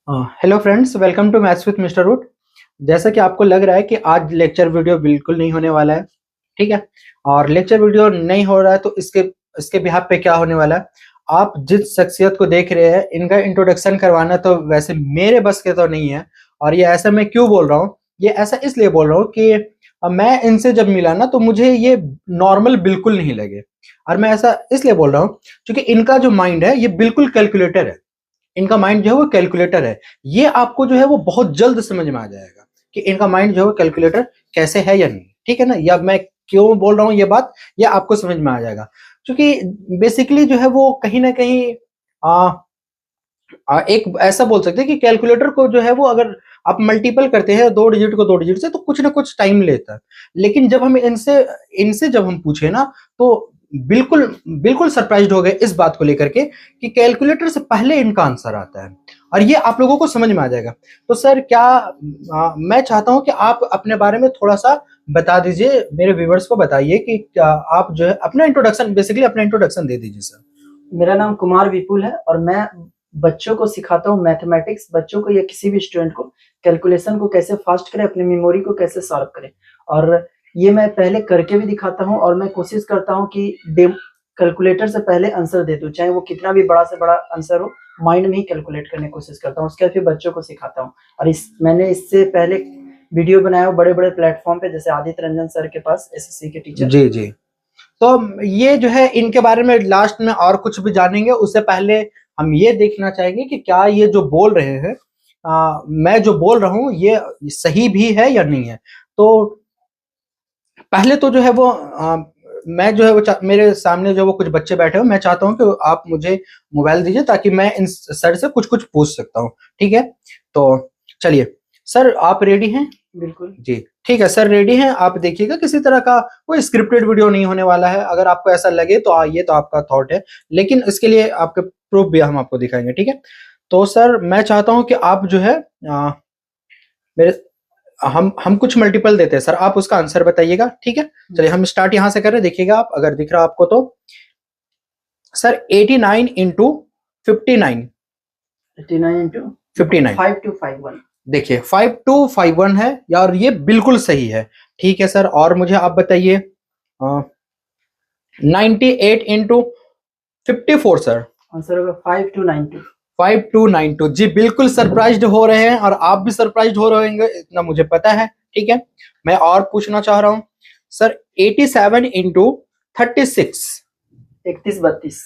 Hello friends, welcome to maths with mister Root. जैसा कि आपको लग रहा है कि आज लेक्चर वीडियो बिल्कुल नहीं होने वाला है, ठीक है। और लेक्चर वीडियो नहीं हो रहा है तो इसके इसके बिहाफ पे क्या होने वाला है। आप जिस शख्सियत को देख रहे हैं, इनका इंट्रोडक्शन करवाना तो वैसे मेरे बस के तो नहीं है। और ये ऐसा मैं क्यों बोल रहा हूँ, ये ऐसा इसलिए बोल रहा हूँ कि मैं इनसे जब मिला ना तो मुझे ये नॉर्मल बिल्कुल नहीं लगे। और मैं ऐसा इसलिए बोल रहा हूँ क्योंकि इनका जो माइंड है ये बिल्कुल कैलकुलेटर है। इनका माइंड जो है वो कैलकुलेटर है। ये आपको जो है वो बहुत जल्द समझ में आ जाएगा कि इनका माइंड जो है कैलकुलेटर कैसे है या नहीं, ठीक है ना। या मैं क्यों बोल रहा हूँ ये बात, ये आपको समझ में आ जाएगा। क्योंकि बेसिकली जो है वो कहीं ना कहीं आ, एक ऐसा बोल सकते हैं कि कैलकुलेटर को जो है वो अगर आप मल्टीपल करते हैं दो डिजिट को दो डिजिट से तो कुछ ना कुछ टाइम लेता है। लेकिन जब हम इनसे इनसे जब हम पूछे ना तो बिल्कुल बिल्कुल सरप्राइज्ड हो गए इस बात को लेकर के कि कैलकुलेटर से पहले इनका आंसर आता है। और ये आप लोगों को समझ में आ जाएगा। तो सर क्या मैं चाहता हूं कि आप अपने बारे में थोड़ा सा बता दीजिए, मेरे व्यूवर्स को बताइए कि क्या आप जो है अपना इंट्रोडक्शन, बेसिकली अपना इंट्रोडक्शन दे दीजिए सर। मेरा नाम कुमार विपुल है और मैं बच्चों को सिखाता हूँ मैथमेटिक्स। बच्चों को या किसी भी स्टूडेंट को कैलकुलेशन को कैसे फास्ट करें, अपनी मेमोरी को कैसे शार्प करें। और ये मैं पहले करके भी दिखाता हूँ और मैं कोशिश करता हूँ कि कैलकुलेटर से पहले आंसर दे दूँ, चाहे वो कितना भी बड़ा से बड़ा आंसर हो, माइंड में ही कैलकुलेट करने की कोशिश करता हूँ। उसके बाद फिर बच्चों को सिखाता हूँ। और मैंने इससे पहले वीडियो बनाया बड़े बड़े प्लेटफॉर्म पे, जैसे आदित्य रंजन सर के पास, एसएससी के टीचर। जी जी। तो ये जो है इनके बारे में लास्ट में और कुछ भी जानेंगे, उससे पहले हम ये देखना चाहेंगे कि क्या ये जो बोल रहे हैं, मैं जो बोल रहा हूँ ये सही भी है या नहीं है। तो पहले तो जो है वो मैं जो है वो मेरे सामने जो वो कुछ बच्चे बैठे हो, मैं चाहता हूँ कि आप मुझे मोबाइल दीजिए ताकि मैं इन सर से कुछ कुछ पूछ सकता हूँ, ठीक है। तो चलिए सर, आप रेडी हैं? बिल्कुल जी ठीक है सर, रेडी हैं। आप देखिएगा किसी तरह का कोई स्क्रिप्टेड वीडियो नहीं होने वाला है। अगर आपको ऐसा लगे तो ये तो आपका थॉट है, लेकिन इसके लिए आपके प्रूफ भी हम आपको दिखाएंगे, ठीक है। तो सर मैं चाहता हूं कि आप जो है मेरे हम कुछ मल्टीपल देते हैं सर, आप उसका आंसर बताइएगा, ठीक है। चलिए हम स्टार्ट यहां से कर रहे हैं, देखिएगा आप अगर दिख रहा आपको तो। Sir 89 into 59। 89 इंटू 59 5251। देखिए 5251 है यार, ये बिल्कुल सही है, ठीक है सर। और मुझे आप बताइए 98 इंटू 54 सर। आंसर होगा 5292। 5292 जी, बिल्कुल सरप्राइज्ड हो रहे हैं और आप भी सरप्राइज्ड हो रहे होंगे, इतना मुझे पता है, ठीक है। मैं और पूछना चाह रहा हूं सर 87 इंटू 36। 3132।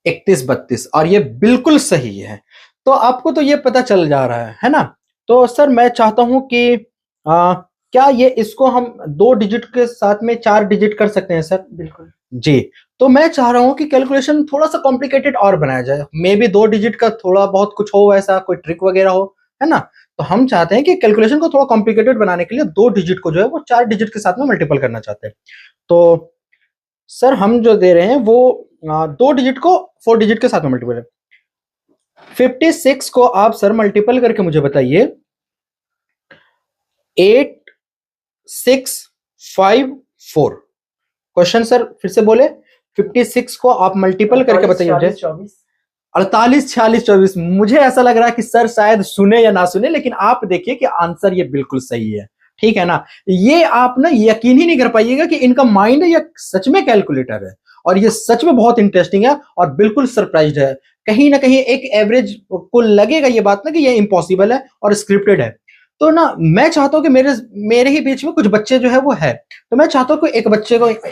3132 और ये बिल्कुल सही है। तो आपको तो ये पता चल जा रहा है ना। तो सर मैं चाहता हूं कि क्या ये इसको हम दो डिजिट के साथ में चार डिजिट कर सकते हैं सर? बिल्कुल जी। तो मैं चाह रहा हूं कि कैलकुलेशन थोड़ा सा कॉम्प्लिकेटेड और बनाया जाए, मे बी दो डिजिट का थोड़ा बहुत कुछ हो, ऐसा कोई ट्रिक वगैरह हो, है ना। तो हम चाहते हैं कि कैलकुलेशन को थोड़ा कॉम्प्लिकेटेड बनाने के लिए दो डिजिट को जो है वो चार डिजिट के साथ में मल्टीपल करना चाहते हैं। तो सर हम जो दे रहे हैं वो दो डिजिट को फोर डिजिट के साथ में मल्टीपल है। 56 को आप सर मल्टीपल करके मुझे बताइए 8654। क्वेश्चन सर फिर से बोले, 56 को आप मल्टीपल करके बताइए मुझे। 48 46 24। मुझे ऐसा लग रहा है कि सर शायद सुने या ना सुने, लेकिन आप देखिए कि आंसर ये बिल्कुल सही है, ठीक है ना। ये आप ना यकीन ही नहीं कर पाइएगा कि इनका माइंड ये सच में कैलकुलेटर है और ये सच में बहुत इंटरेस्टिंग है और बिल्कुल सरप्राइज्ड है। कहीं ना कहीं एक एवरेज को लगेगा ये बात ना कि ये इम्पॉसिबल है और स्क्रिप्टेड है। तो ना मैं चाहता हूं कि मेरे मेरे ही बीच में कुछ बच्चे जो है वो है। तो मैं चाहता हूं कि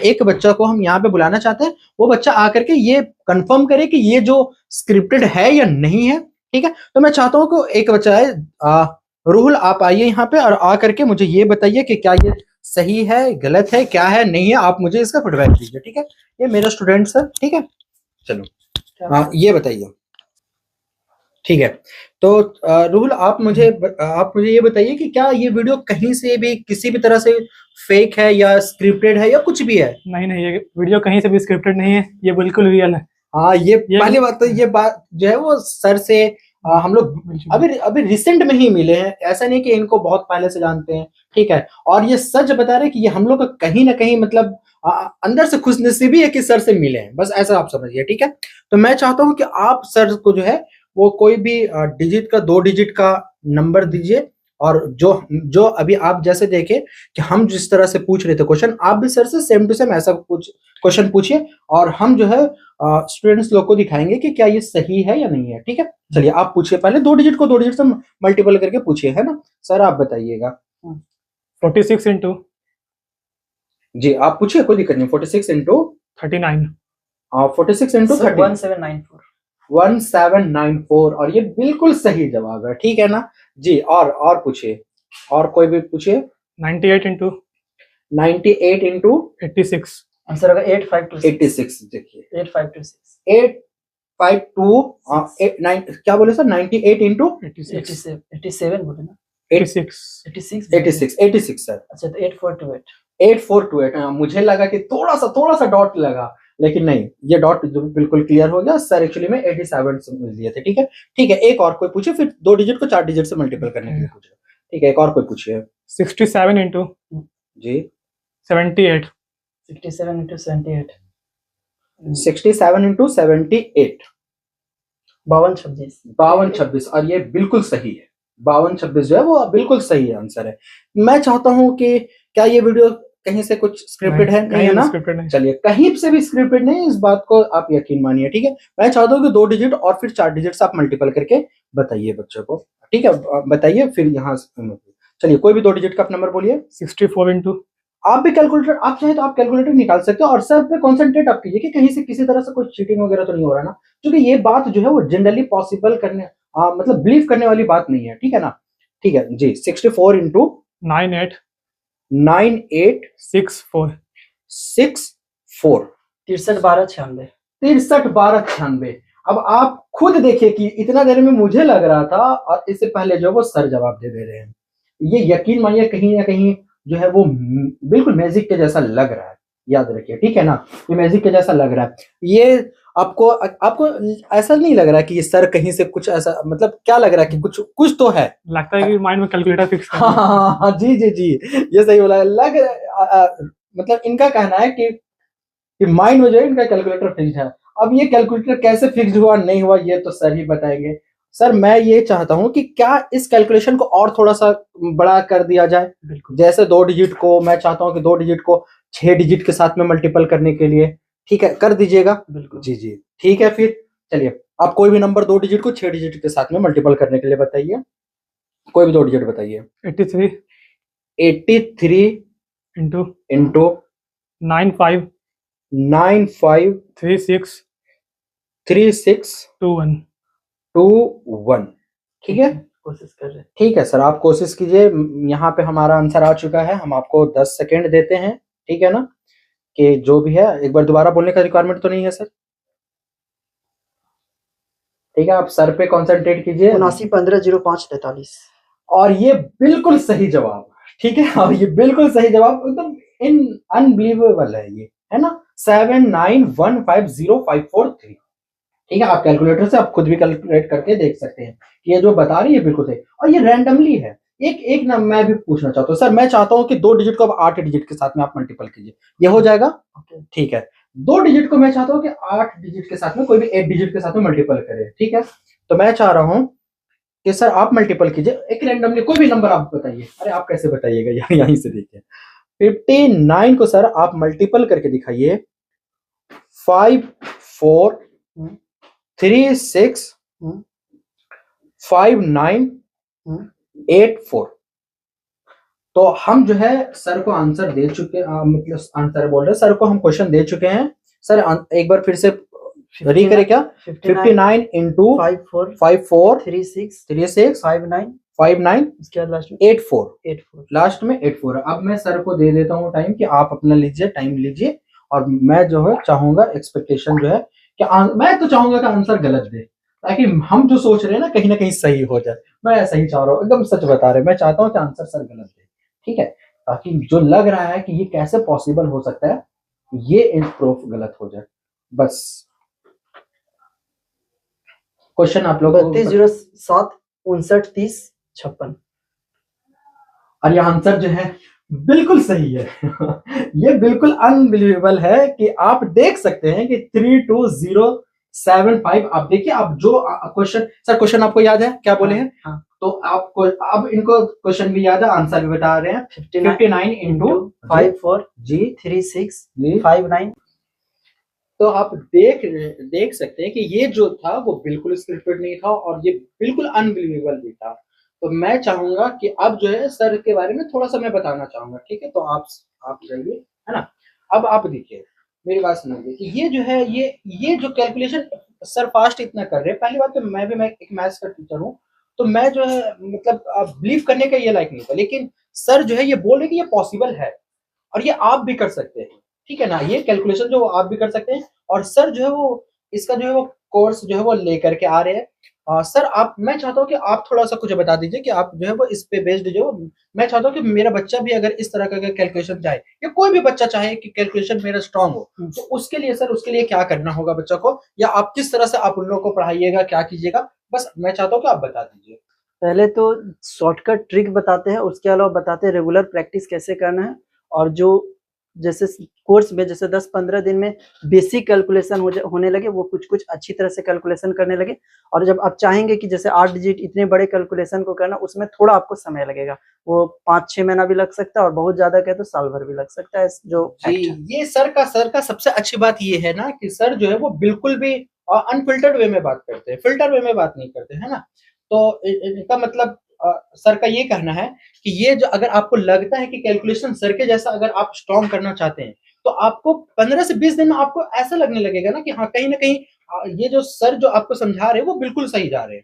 एक बच्चा को हम यहाँ पे बुलाना चाहते हैं। वो बच्चा आकर के ये कंफर्म करे कि ये जो स्क्रिप्टेड है या नहीं है, ठीक है। तो मैं चाहता हूं कि एक बच्चा है, रूहुल आप आइए यहाँ पे और आकर के मुझे ये बताइए कि क्या ये सही है, गलत है, क्या है, नहीं है। आप मुझे इसका फीडबैक दीजिए, ठीक है। ये मेरा स्टूडेंट सर, ठीक है। चलो ये बताइए, ठीक है। तो रूहुल आप मुझे ये बताइए कि क्या ये वीडियो कहीं से भी किसी भी तरह से फेक है या स्क्रिप्टेड है या कुछ भी है? नहीं नहीं, ये वीडियो कहीं से भी स्क्रिप्टेड नहीं है, ये बिल्कुल रियल है। हाँ, ये पहली बात तो ये बात जो है वो सर से हम लोग अभी अभी रिसेंट में ही मिले हैं, ऐसा नहीं कि इनको बहुत पहले से जानते हैं, ठीक है। और ये सच बता रहे हैं कि ये हम लोग का कहीं ना कहीं मतलब अंदर से खुशनसीबी है कि सर से मिले हैं, बस ऐसा आप समझिए, ठीक है। तो मैं चाहता हूं कि आप सर को जो है वो कोई भी डिजिट का 2 डिजिट का नंबर दीजिए, और जो जो अभी आप जैसे देखे कि हम जिस तरह से पूछ रहे थे क्वेश्चन, आप भी सर से सेम टू सेम ऐसा कुछ क्वेश्चन पूछिए, और हम जो है स्टूडेंट्स लोग को दिखाएंगे कि क्या ये सही है या नहीं है। ठीक है, चलिए आप पूछिए, पहले 2 डिजिट को 2 डिजिट से मल्टीपल करके पूछिए, है ना सर, आप बताइएगा। 46 इंटू जी आप पूछिए, कोई दिक्कत नहीं। 46 इंटू 39 46 इंटू 30 1794। 1794, और ये बिल्कुल सही जवाब है। ठीक है ना जी, और पूछिए, और कोई भी पूछिए। 98 इंटू 98 इंटू 86 आंसर होगा 8526। 86। देखिए 8526 852 क्या बोले सर? 98 इंटू 86 87 बोले ना? 86 86 सर। अच्छा तो 8428। 8428, मुझे लगा कि थोड़ा सा डॉट लगा, लेकिन नहीं, ये डॉट बिल्कुल क्लियर हो गया सर। एक्चुअली में 87 से मिल दिए थे। ठीक है, ठीक है, एक और कोई पूछे, फिर 2 डिजिट को 4 डिजिट से मल्टीपल करने के लिए पूछे। ठीक है, एक और कोई पूछिए। 67 इंटू जी 78 67 into 78 67 इंटू 78 5226। 5226, और ये बिल्कुल सही है। 5226 जो है वो बिल्कुल सही आंसर है। मैं चाहता हूं कि क्या ये वीडियो कहीं से कुछ स्क्रिप्टेड है? नहीं है ना? चलिए, कहीं से भी स्क्रिप्टेड नहीं, इस बात को आप यकीन मानिए। ठीक है, मैं चाहता हूँ कि 2 डिजिट और फिर 4 डिजिट से आप मल्टीपल करके बताइए बच्चों को। ठीक है, बताइए फिर यहाँ। चलिए, कोई भी 2 डिजिट का नंबर बोलिए। 64 इंटू, आप भी कैलकुलेटर, आप चाहे तो आप कैलकुलेटर निकाल सकते हो, और सर पे कॉन्सेंट्रेट आप कीजिए कि कहीं से किसी तरह से कोई चीटिंग वगैरह तो नहीं हो रहा ना, क्योंकि ये बात जो है वो जनरली पॉसिबल करने मतलब बिलीव करने वाली बात नहीं है। ठीक है ना? ठीक है जी, 64 इंटू 98 64 63 12 96। 63 12 96। अब आप खुद देखिए कि इतना देर में मुझे लग रहा था, और इससे पहले जो वो सर जवाब दे रहे हैं। ये यकीन मानिए कहीं ना कहीं जो है वो बिल्कुल मैजिक के जैसा लग रहा है। याद रखिए, ठीक है ना? ये मैजिक के जैसा लग रहा है। ये आपको ऐसा नहीं लग रहा कि ये सर कहीं से कुछ ऐसा, मतलब क्या लग रहा है कि कुछ तो है? लगता है कि माइंड में कैलकुलेटर फिक्स है। हाँ, जी जी जी, ये सही बोला। मतलब इनका कहना है कि माइंड में जो है इनका कैलकुलेटर फिक्स है। अब ये कैलकुलेटर कैसे फिक्स हुआ नहीं हुआ ये तो सर ही बताएंगे। सर मैं ये चाहता हूं कि क्या इस कैलकुलेशन को और थोड़ा सा बड़ा कर दिया जाए। जैसे 2 डिजिट को मैं चाहता हूं कि 2 डिजिट को 6 डिजिट के साथ में मल्टीपल करने के लिए, ठीक है, कर दीजिएगा। बिल्कुल जी जी, ठीक है। फिर चलिए, आप कोई भी नंबर 2 डिजिट को 6 डिजिट के साथ में मल्टीपल करने के लिए बताइए। कोई भी 2 डिजिट बताइए। 83 इंटू 95 36 21। ठीक है, कोशिश कर रहे। ठीक है सर, आप कोशिश कीजिए। यहाँ पे हमारा आंसर आ चुका है, हम आपको 10 सेकेंड देते हैं। ठीक है ना? कि जो भी है, एक बार दोबारा बोलने का रिक्वायरमेंट तो नहीं है सर? ठीक है, आप सर पे कॉन्सेंट्रेट कीजिए। 79150543। और ये बिल्कुल सही जवाब। ठीक है, और ये बिल्कुल सही जवाब, एकदम अनबिलीवेबल है ये, है ना? 79150543। ठीक है, आप कैलकुलेटर से आप खुद भी कैलकुलेट करके देख सकते हैं कि ये जो बता रही है बिल्कुल सही, और ये रैंडमली है। एक ना मैं भी पूछना चाहता हूँ सर, मैं चाहता हूँ कि 2 डिजिट को अब 8 डिजिट के साथ में आप मल्टीपल कीजिए, ये हो जाएगा? ठीक है, 2 डिजिट को मैं चाहता हूँ कि 8 डिजिट के साथ में कोई भी 8 डिजिट के साथ में मल्टीपल करे। ठीक है, तो मैं चाह रहा हूँ कि सर आप मल्टीपल कीजिए, एक रैंडमली कोई भी नंबर आप बताइए। अरे आप कैसे बताइएगा, यहीं से देखिए। 59 को सर आप मल्टीपल करके दिखाइए। 5 4 3 6 5 9 8 4। तो हम जो है सर को आंसर दे चुके, मतलब आंसर बोल रहे सर को हम क्वेश्चन दे चुके हैं। सर एक बार फिर से री करें क्या? 59 इंटू 54 36 59 इसके बाद लास्ट में 84 लास्ट में 84। अब मैं सर को दे देता हूँ टाइम कि आप अपना लीजिए, टाइम लीजिए, और मैं जो है चाहूंगा एक्सपेक्टेशन जो है कि मैं तो चाहूंगा कि आंसर गलत दे, ताकि हम जो सोच रहे हैं ना कहीं सही हो जाए। मैं ऐसा ही चाह रहा हूँ, एकदम सच बता रहे, मैं चाहता हूँ कि आंसर सर गलत दे। ठीक है, ताकि जो लग रहा है कि ये कैसे पॉसिबल हो सकता है, ये प्रूफ गलत हो जाए। बस क्वेश्चन आप लोग 3207 59 30 56। और ये आंसर जो है बिल्कुल सही है। ये बिल्कुल अनबिलीवेबल है कि आप देख सकते हैं कि 75। आप देखिए, आप जो क्वेश्चन, सर क्वेश्चन आपको याद है क्या बोले हैं? हाँ। तो आपको अब इनको क्वेश्चन भी याद है, आंसर भी बता रहे हैं। 59 इंटू 54 जी 36 जी 59। तो आप देख सकते हैं कि ये जो था वो बिल्कुल स्क्रिप्टेड नहीं था और ये बिल्कुल अनबिलीवेबल भी था। तो मैं चाहूंगा कि अब जो है सर के बारे में थोड़ा सा मैं बताना चाहूंगा, ठीक है? तो आप जाइए, है ना? अब आप देखिए, मेरी बात सुनिए कि ये जो है ये जो कैलकुलेशन सर फास्ट इतना कर रहे हैं। पहली बात तो मैं एक मैथ्स का टीचर हूँ, तो मैं जो है मतलब बिलीव करने का ये लायक नहीं था, लेकिन सर जो है ये बोल रहे कि ये पॉसिबल है और ये आप भी कर सकते हैं, ठीक है ना? ये कैलकुलेशन जो आप भी कर सकते हैं। और सर जो है वो इसका जो है वो कोर्स जो है वो लेकर के आ रहे हैं। सर आप, मैं चाहता हूँ कि आप थोड़ा सा कुछ बता दीजिए कि आप जो है वो इस पे बेस्ड जो, मैं चाहता हूँ कि मेरा बच्चा भी अगर इस तरह का कैलकुलेशन चाहे या कोई भी बच्चा चाहे कि कैलकुलेशन मेरा स्ट्रांग हो, तो उसके लिए सर, उसके लिए क्या करना होगा बच्चा को, या आप किस तरह से आप उन लोगों को पढ़ाइएगा, क्या कीजिएगा? बस मैं चाहता हूँ कि आप बता दीजिए। पहले तो शॉर्टकट ट्रिक बताते हैं, उसके अलावा बताते हैं रेगुलर प्रैक्टिस कैसे करना है। और जो जैसे कोर्स में जैसे 10-15 दिन में बेसिक कैलकुलेशन होने लगे, वो कुछ अच्छी तरह से कैलकुलेशन करने लगे। और जब आप चाहेंगे कि जैसे 8 डिजिट इतने बड़े कैलकुलेशन को करना, उसमें थोड़ा आपको समय लगेगा, वो 5-6 महीना भी लग सकता है और बहुत ज्यादा कहे तो साल भर भी लग सकता है। जो जी, ये सर का सबसे अच्छी बात ये है ना कि सर जो है वो बिल्कुल भी अनफिल्टर्ड वे में बात करते हैं, फिल्टर वे में बात नहीं करते, है ना? तो इनका मतलब सर का ये कहना है कि ये जो, अगर आपको लगता है कि कैलकुलेशन सर के जैसा अगर आप स्ट्रॉन्ग करना चाहते हैं, तो आपको 15 से 20 दिन में आपको ऐसा लगने लगेगा ना कि हाँ, कहीं ना कहीं ये जो सर जो आपको समझा रहे हैं वो बिल्कुल सही जा रहे हैं।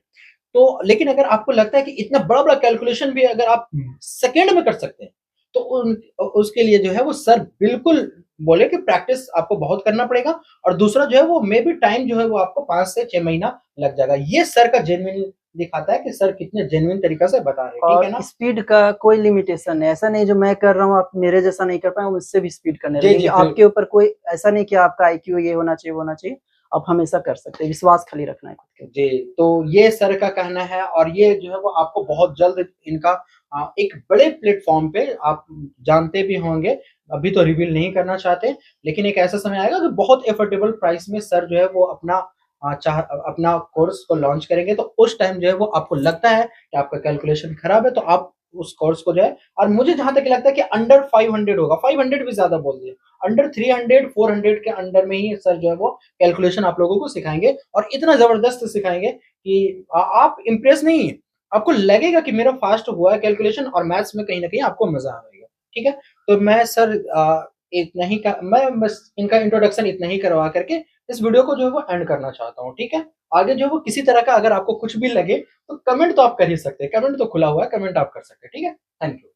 तो लेकिन अगर आपको लगता है कि इतना बड़ा बड़ा कैलकुलेशन भी अगर आप सेकेंड में कर सकते हैं, तो उसके लिए जो है वो सर बिल्कुल बोले कि प्रैक्टिस आपको बहुत करना पड़ेगा। और दूसरा जो है वो मे बी टाइम जो है वो आपको 5 से 6 महीना लग जाएगा। ये सर का जेन्युइन दिखाता है कि सर कितने जेन्युइन तरीका से बता रहे हैं, ठीक है ना? और स्पीड का कोई लिमिटेशन है, ऐसा नहीं जो मैं कर रहा हूँ आप मेरे जैसा नहीं कर पाए, उससे भी स्पीड करने जी, लगेंगे। जी, आपके ऊपर कोई ऐसा नहीं कि आपका आईक्यू ये होना चाहिए वो होना चाहिए, आप हमेशा कर सकते हैं, विश्वास खाली रखना है खुद के ऊपर। जी, तो ये सर का कहना है और ये जो है वो आपको बहुत जल्द इनका एक बड़े प्लेटफॉर्म पे आप जानते भी होंगे। अभी तो रिवील नहीं करना चाहते, लेकिन एक ऐसा समय आएगा कि बहुत एफोर्डेबल प्राइस में सर जो है वो अपना कोर्स को लॉन्च करेंगे। तो उस टाइम जो है वो आपको लगता है कि आपका कैलकुलेशन खराब है, तो आप उस कोर्स को जो है, और मुझे जहां तक लगता है कि अंडर 500 होगा, 500 भी ज्यादा बोल दिए, अंडर 300 400 के अंडर में ही सर जो है वो कैलकुलेशन आप लोगों को सिखाएंगे। और इतना जबरदस्त सिखाएंगे कि आप इंप्रेस नहीं, आपको लगेगा कि मेरा फास्ट हुआ है कैलकुलेशन, और मैथ्स में कहीं ना कहीं आपको मजा आएगा, ठीक है? तो मैं सर इतना ही का, मैं बस इनका इंट्रोडक्शन इतना ही करवा करके इस वीडियो को जो है वो एंड करना चाहता हूँ, ठीक है? आगे जो है वो किसी तरह का अगर आपको कुछ भी लगे तो कमेंट तो आप कर ही सकते हैं, कमेंट तो खुला हुआ है, कमेंट आप कर सकते हैं, ठीक है? Thank you.